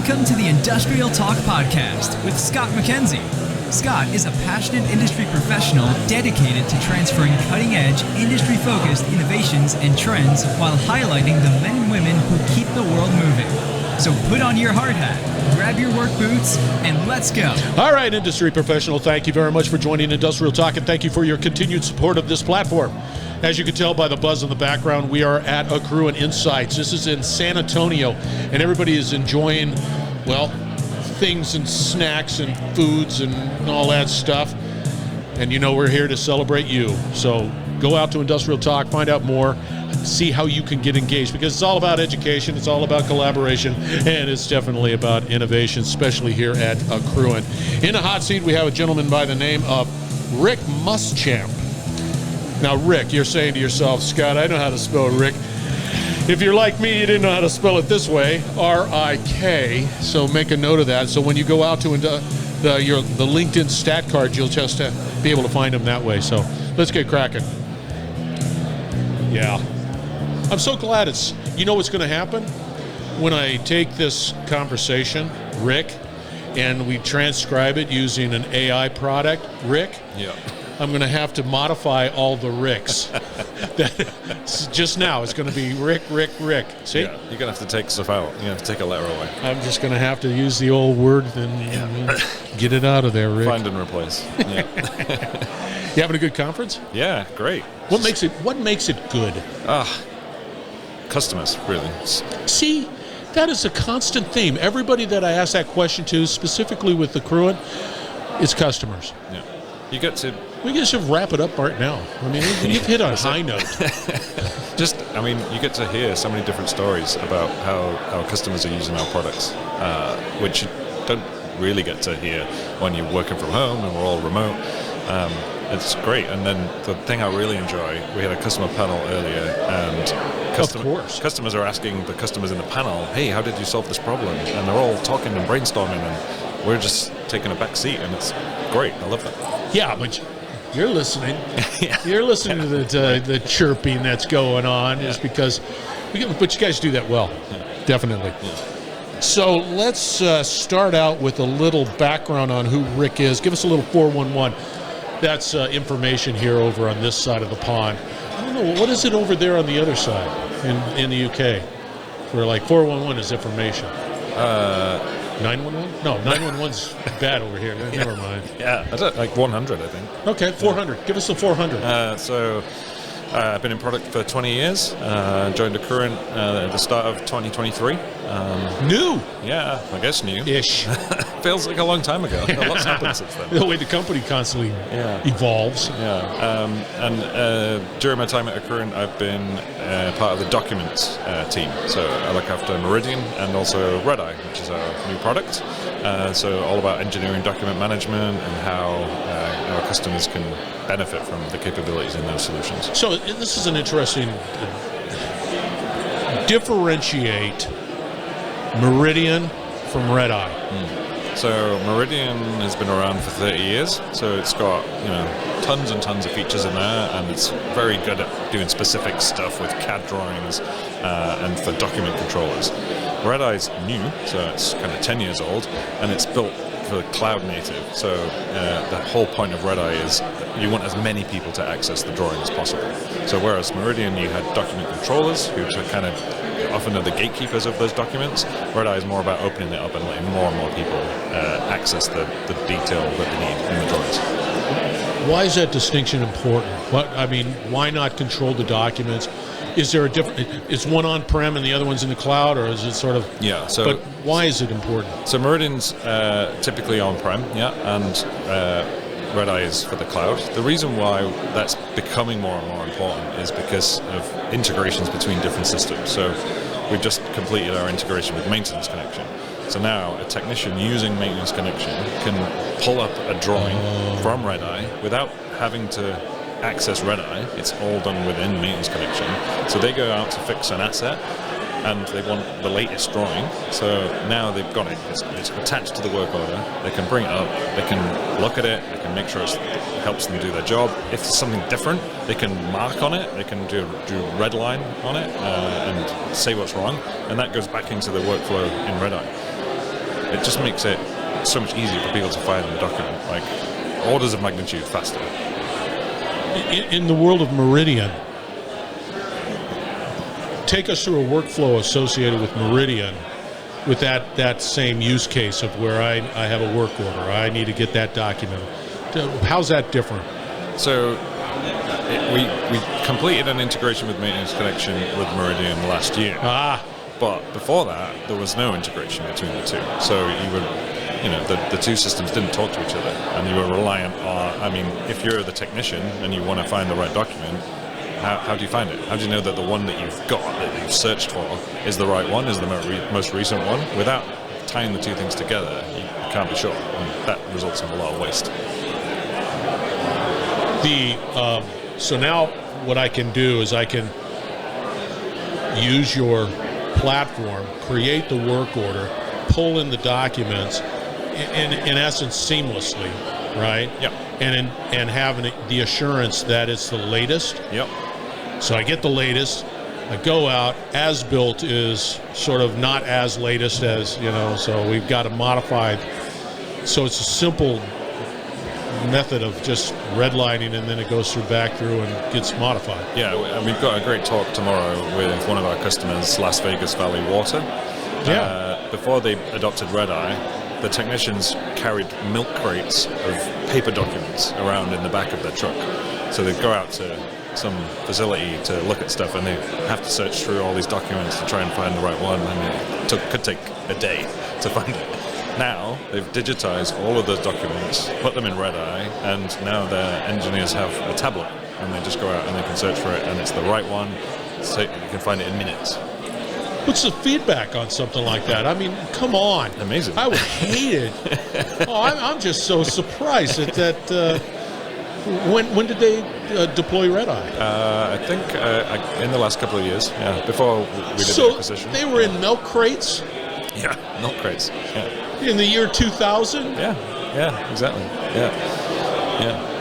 Welcome to the Industrial Talk Podcast with Scott McKenzie. Scott is a passionate industry professional dedicated to transferring cutting-edge, industry-focused innovations and trends while highlighting the men and women who keep the world moving. So put on your hard hat, grab your work boots, and let's go. All right, industry professional, thank you very much for joining Industrial Talk, and thank you for your continued support of this platform. As you can tell by the buzz in the background, we are at Accruent Insights. This is in San Antonio, and everybody is enjoying, well, things and snacks and foods and all that stuff. And you know we're here to celebrate you. So go out to Industrial Talk, find out more, see how you can get engaged, because it's all about education, it's all about collaboration, and it's definitely about innovation, especially here at Accruent. In the hot seat, we have a gentleman by the name of Rik Muschamp. Now, Rick, you're saying to yourself, Scott, I know how to spell Rick. If you're like me, you didn't know how to spell it this way, R-I-K, so make a note of that. So when you go out to the LinkedIn stat card, you'll just be able to find them that way. So let's get cracking. Yeah. I'm so glad you know what's going to happen? When I take this conversation, Rick, and we transcribe it using an AI product, Rick, yeah. I'm going to have to modify all the Ricks. Just now, it's going to be Rick. See? Yeah, you're going to have to take stuff out. You're going to have to take a letter away. I'm just going to have to use the old word and get it out of there, Rick. Find and replace. Yeah. You having a good conference? Yeah, great. What makes it good? Customers, really. See, that is a constant theme. Everybody that I ask that question to, specifically with Accruent, is customers. Yeah. You get to... We can just wrap it up right now. I mean, you've hit on a high note. You get to hear so many different stories about how our customers are using our products, which you don't really get to hear when you're working from home and we're all remote. It's great. And then the thing I really enjoy, we had a customer panel earlier, and customers are asking the customers in the panel, hey, how did you solve this problem? And they're all talking and brainstorming, and we're just taking a back seat, and it's great. I love that. Yeah, but you're listening. Yeah. You're listening to the chirping that's going on, is because, but you guys do that well, definitely. Yeah. So let's start out with a little background on who Rick is. Give us a little 411. That's information here over on this side of the pond. I don't know, what is it over there on the other side in the UK? Where like 411 is information. 911? No, 911's bad over here. Never mind. Yeah, like 100, I think. Okay, 400. Give us the 400. I've been in product for 20 years. Joined Accruent at the start of 2023. New? Yeah, I guess new. Ish. Feels like a long time ago. A lot's happened since then. The way the company constantly evolves. Yeah. And during my time at Accruent, I've been part of the documents team. So I look after Meridian and also Red Eye, which is our new product. So all about engineering document management and how our customers can benefit from the capabilities in those solutions. So this is an interesting differentiate Meridian from Red Eye. So Meridian has been around for 30 years, so it's got tons and tons of features in there, and it's very good at doing specific stuff with CAD drawings and for document controllers. Red Eye's new, so it's kind of 10 years old, and it's built for cloud native. So the whole point of Red Eye is you want as many people to access the drawing as possible. So whereas Meridian, you had document controllers, who are kind of often are the gatekeepers of those documents, Red Eye is more about opening it up and letting more and more people access the detail that they need in the drawings. Why is that distinction important? Why not control the documents? Is there a different? Is one on-prem and the other one's in the cloud, or is it sort of? Yeah. So, but why is it important? So Meridian's typically on-prem, and Red Eye is for the cloud. The reason why that's becoming more and more important is because of integrations between different systems. So we've just completed our integration with Maintenance Connection. So now a technician using Maintenance Connection can pull up a drawing from Red Eye without having to access Red Eye. It's all done within Maintenance Connection. So they go out to fix an asset and they want the latest drawing. So now they've got it. It's attached to the work order. They can bring it up. They can look at it. They can make sure it helps them do their job. If it's something different, they can mark on it. They can do red line on it and say what's wrong. And that goes back into the workflow in Red Eye. it just makes it so much easier for people to find the document, like orders of magnitude faster. In the world of Meridian, take us through a workflow associated with Meridian with that same use case of where I have a work order. I need to get that document. How's that different? So we completed an integration with Maintenance Connection with Meridian last year. But before that, there was no integration between the two. So you would, the two systems didn't talk to each other, and you were reliant on. I mean, if you're the technician and you want to find the right document, how do you find it? How do you know that the one that you've got, that you've searched for, is the right one, is the most recent one? Without tying the two things together, you can't be sure, and that results in a lot of waste. So now what I can do is I can use your platform, create the work order, pull in the documents, in essence seamlessly, right? Yep. And having the assurance that it's the latest. Yep. So I get the latest, I go out, as built is sort of not as latest as, so we've got to modify. So it's a simple method of just redlining, and then it goes back through and gets modified. Yeah, and we've got a great talk tomorrow with one of our customers, Las Vegas Valley Water. Yeah. Before they adopted Red Eye, the technicians carried milk crates of paper documents around in the back of their truck. So they'd go out to some facility to look at stuff, and they have to search through all these documents to try and find the right one, and it could take a day to find it. Now they've digitized all of those documents, put them in Red Eye, and now their engineers have a tablet, and they just go out and they can search for it, and it's the right one. So you can find it in minutes. What's the feedback on something like that? I mean, come on. Amazing. I would hate it. I'm just so surprised that when did they deploy Red Eye? I think in the last couple of years, before we did the acquisition. They were in milk crates? Yeah, milk crates. Yeah. In the year 2000? Yeah, exactly. Yeah. Yeah.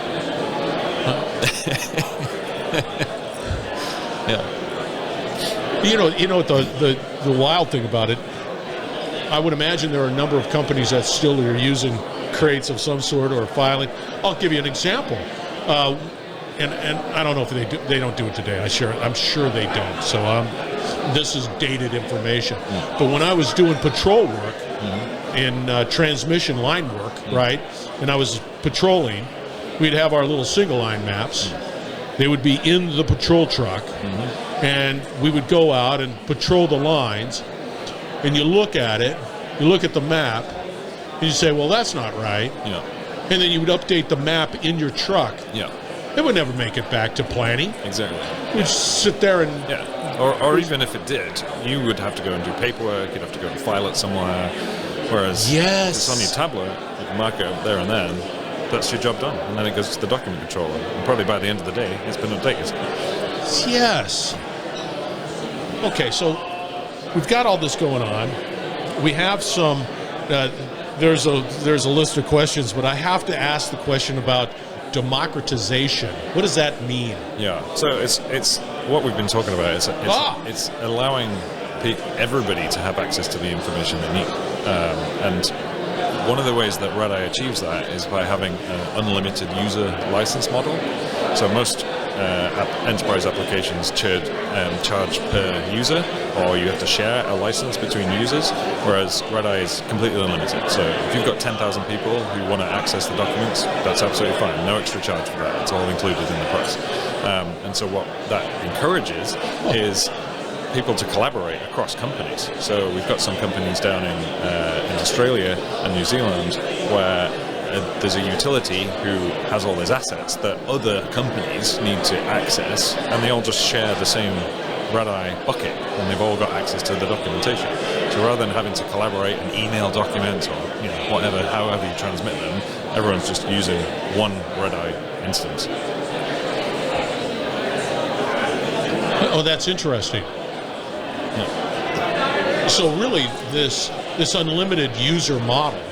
The wild thing about it, I would imagine there are a number of companies that still are using crates of some sort or filing. I'll give you an example. And I don't know if they don't do it today. I'm sure they don't. So this is dated information. But when I was doing patrol work in transmission line work, right, and I was patrolling, we'd have our little single line maps. They would be in the patrol truck, and we would go out and patrol the lines, and you look at it, you look at the map, and you say, well, that's not right. Yeah. And then you would update the map in your truck. Yeah. It would never make it back to planning. Exactly. We'd sit there and... Yeah. Or even if it did, you would have to go and do paperwork, you'd have to go and file it somewhere. Whereas if it's on your tablet, you can mark it up there and then, that's your job done. And then it goes to the document controller. And probably by the end of the day, it's been updated. Yes. Okay, so we've got all this going on. We have some... there's a list of questions, but I have to ask the question about democratization. What does that mean? Yeah, so it's what we've been talking about. It's allowing everybody to have access to the information they need. And one of the ways that Red Eye achieves that is by having an unlimited user license model. So most enterprise applications charge per user, or you have to share a license between users, whereas Red Eye is completely unlimited. So if you've got 10,000 people who want to access the documents, that's absolutely fine. No extra charge for that. It's all included in the price. And so what that encourages is people to collaborate across companies. So we've got some companies down in Australia and New Zealand where there's a utility who has all these assets that other companies need to access, and they all just share the same Red Eye bucket, and they've all got access to the documentation. So rather than having to collaborate and email documents or whatever, however you transmit them, everyone's just using one Red Eye instance. Oh, that's interesting. Yeah. So really, this unlimited user model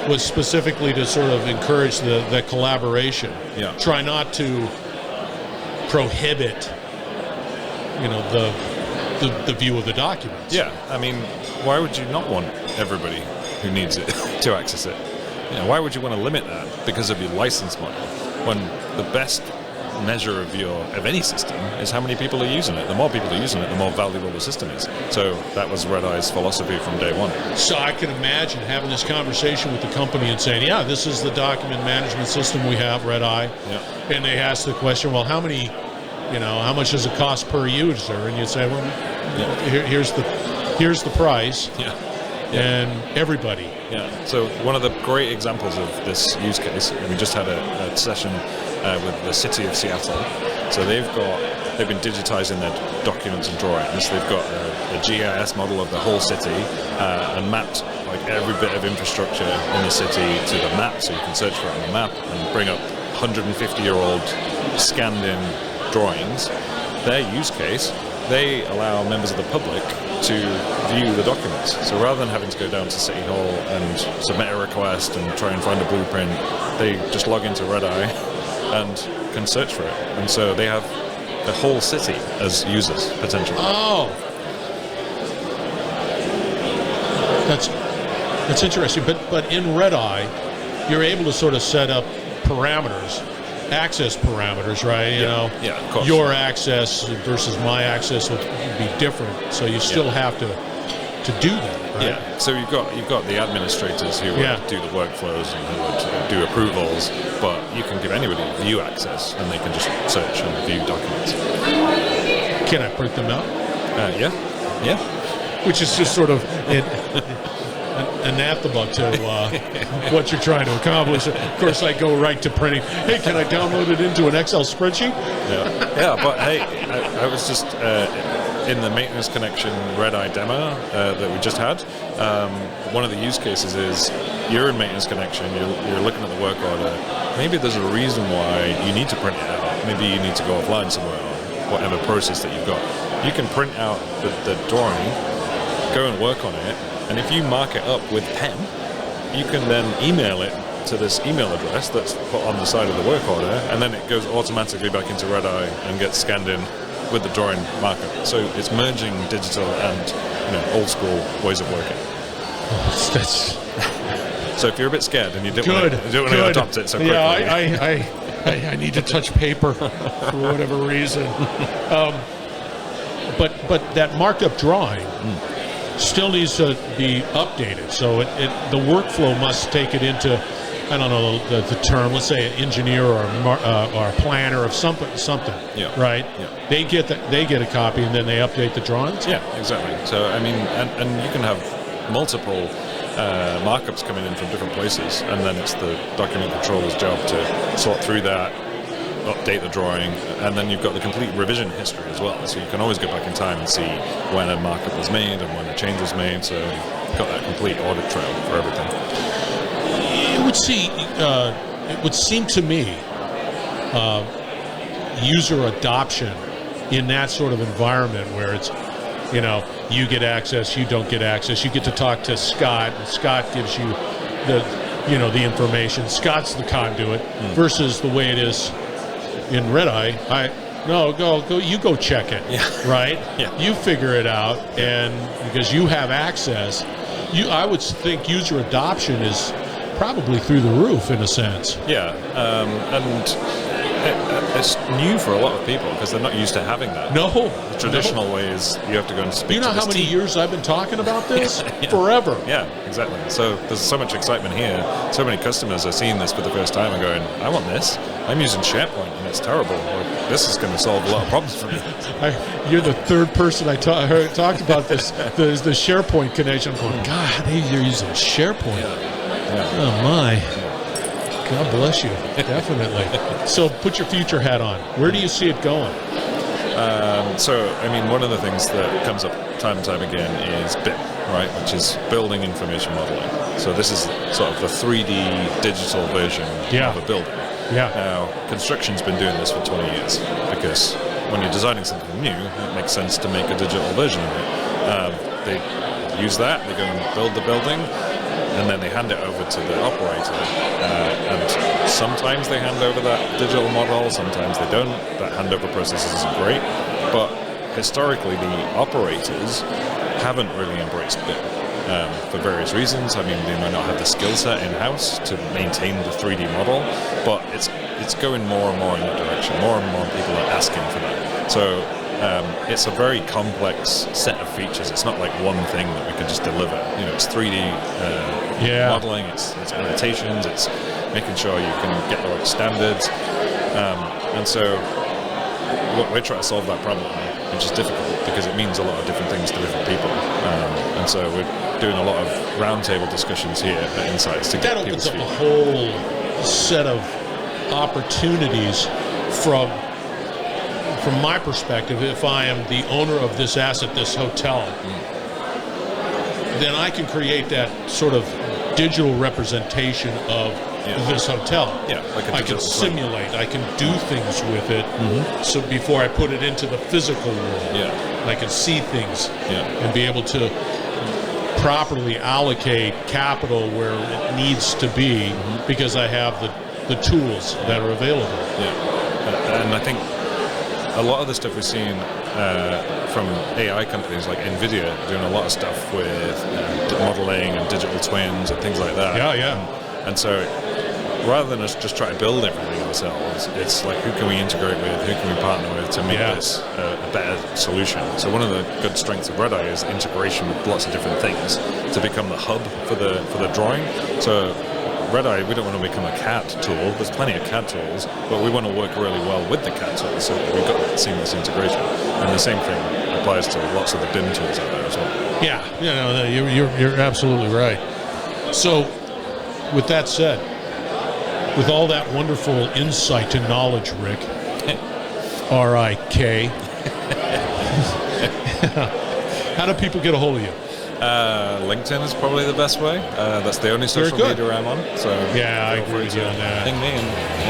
was specifically to sort of encourage the collaboration. Yeah. Try not to prohibit, the view of the documents. Yeah, I mean, why would you not want everybody who needs it to access it. Why would you want to limit that because of your license model when the best measure of any system is how many people are using it? The more people are using it, the more valuable the system is. So that was Red Eye's philosophy from day one. So I can imagine having this conversation with the company and saying, yeah, this is the document management system we have, Red Eye. Yeah. And they ask the question, well, how much does it cost per user? And you say, well, here's the price. Yeah. And everybody. Yeah. So one of the great examples of this use case, we just had a session with the city of Seattle. So they've been digitizing their documents and drawings. They've got a GIS model of the whole city and mapped like every bit of infrastructure in the city to the map, so you can search for it on the map and bring up 150-year-old scanned-in drawings. Their use case, they allow members of the public to view the documents. So rather than having to go down to City Hall and submit a request and try and find a blueprint, they just log into Red Eye and can search for it. And so they have the whole city as users, potentially. Oh! That's interesting. But in Red Eye, you're able to sort of set up parameters, access parameters, right? Yeah, of course. Your access versus my access would be different, so you still have to do that, right? Yeah. So you've got the administrators who would do the workflows and who would do approvals, but you can give anybody view access, and they can just search and view documents. Can I print them out? Yeah. Which is just sort of anathema to what you're trying to accomplish. Of course, I go right to printing. Hey, can I download it into an Excel spreadsheet? Yeah. But hey, I was just in the maintenance connection Red Eye demo that we just had. One of the use cases is you're in maintenance connection. You're looking at the work order. Maybe there's a reason why you need to print it out. Maybe you need to go offline somewhere, or whatever process that you've got. You can print out the drawing, go and work on it. And if you mark it up with pen, you can then email it to this email address that's put on the side of the work order, and then it goes automatically back into Red Eye and gets scanned in with the drawing markup. So it's merging digital and old school ways of working. So if you're a bit scared and you don't want to adopt it so quickly. Yeah, I need to touch paper for whatever reason. But that marked up drawing still needs to be updated. So the workflow must take it into, I don't know the term, let's say an engineer or a planner of something. Right? Yeah. They get a copy and then they update the drawings? Yeah, exactly. So, I mean, and you can have multiple markups coming in from different places, and then it's the document controller's job to sort through that, update the drawing, and then you've got the complete revision history as well. So you can always go back in time and see when a markup was made and when a change was made. So you've got that complete audit trail for everything. It would seem to me user adoption in that sort of environment where it's, you get access, you don't get access. You get to talk to Scott, and Scott gives you the information. Scott's the conduit versus the way it is in Red Eye. You go check it, right? Yeah. You figure it out, and because you have access, I would think user adoption is probably through the roof in a sense. Yeah, and it's new for a lot of people because they're not used to having that. No. The traditional way is you have to go and speak to You know how many years I've been talking about this? Forever. Yeah, exactly. So there's so much excitement here. So many customers are seeing this for the first time and going, I want this. I'm using SharePoint and it's terrible. Well, this is going to solve a lot of problems for me. You're the third person I talked about this, the SharePoint connection. I'm going, God, they're using SharePoint. Yeah. Oh, my. God bless you. Definitely. So put your future hat on. Where do you see it going? One of the things that comes up time and time again is BIM, right, which is building information modeling. So this is sort of the 3D digital version of a building. Yeah. Now, construction's been doing this for 20 years because when you're designing something new, it makes sense to make a digital version of it. They use that, they go and build the building, and then they hand it over to the operator. And sometimes they hand over that digital model, sometimes they don't. That handover process isn't great. But historically, the operators haven't really embraced BIM. for various reasons. I mean, they might not have the skill set in-house to maintain the 3D model, but it's going more and more in that direction. More and more people are asking for that. So it's a very complex set of features. It's not like one thing that we can just deliver. You know, it's 3D modeling, it's annotations, it's making sure you can get the right standards. And so we're trying to solve that problem, which is difficult because it means a lot of different things to different people. And so we're doing a lot of roundtable discussions here at Insights to get that people's opens up feedback. a whole set of opportunities from my perspective. If I am the owner of this asset, this hotel, then I can create that sort of digital representation of this hotel. Yeah, like a I can digital simulate. I can do things with it. So before I put it into the physical world, I can see things and be able to properly allocate capital where it needs to be because I have the tools that are available. And I think a lot of the stuff we're seeing from AI companies like NVIDIA doing a lot of stuff with modeling and digital twins and things like that. And so rather than us just try to build everything ourselves, it's like who can we integrate with, who can we partner with to make this a better solution. So one of the good strengths of Red Eye is integration with lots of different things to become the hub for the drawing. So Red Eye, we don't want to become a CAD tool. There's plenty of CAD tools, but we want to work really well with the CAD tools so that we've got seamless integration. And the same thing applies to lots of the BIM tools out there as well. You're absolutely right. So, with that said, with all that wonderful insight and knowledge, Rik, R-I-K, how do people get a hold of you? LinkedIn is probably the best way. That's the only social media I'm on. So I agree with you on that. Ping me and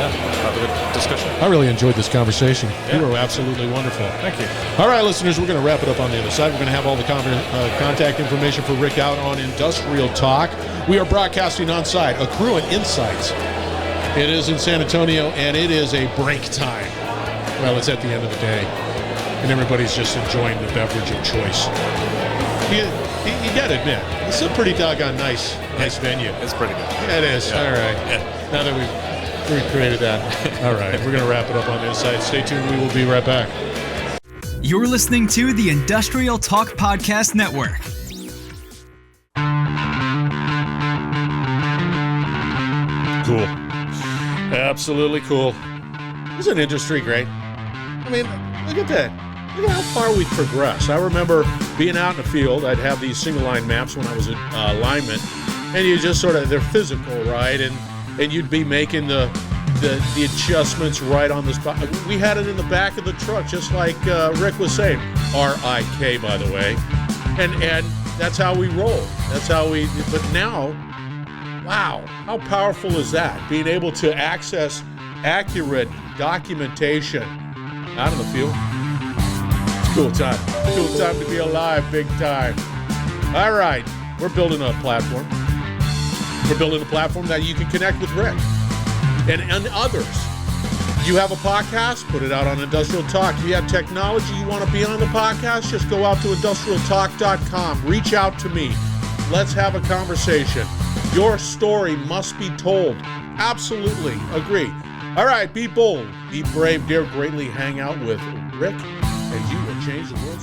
have a good discussion. I really enjoyed this conversation. You were absolutely wonderful. Thank you. All right, listeners, we're going to wrap it up on the other side. We're going to have all the contact information for Rik out on Industrial Talk. We are broadcasting on site, Accruent Insights. It is in San Antonio, and it is a break time. Well, it's at the end of the day, and everybody's just enjoying the beverage of choice. You got to admit, it's a pretty doggone nice venue. It's pretty good. Yeah, it is. All right. Now that we've recreated that. All right. We're going to wrap it up on the inside. Stay tuned. We will be right back. You're listening to the Industrial Talk Podcast Network. Cool. Absolutely cool. Isn't industry great? I mean, look at that. Look at how far we've progressed. I remember being out in the field. I'd have these single line maps when I was a lineman, and you just sort of, they're physical, right? And you'd be making the adjustments right on the spot. We had it in the back of the truck, just like Rik was saying. R-I-K, by the way. And that's how we roll. That's how we, but now, wow, how powerful is that? Being able to access accurate documentation out in the field. Cool time. Cool time to be alive, big time. All right, we're building a platform. We're building a platform that you can connect with Rik and others. You have a podcast, put it out on Industrial Talk. If you have technology you want to be on the podcast, just go out to industrialtalk.com. Reach out to me. Let's have a conversation. Your story must be told. Absolutely agree. All right, be bold, be brave, dare greatly hang out with Rik, and you will change the world.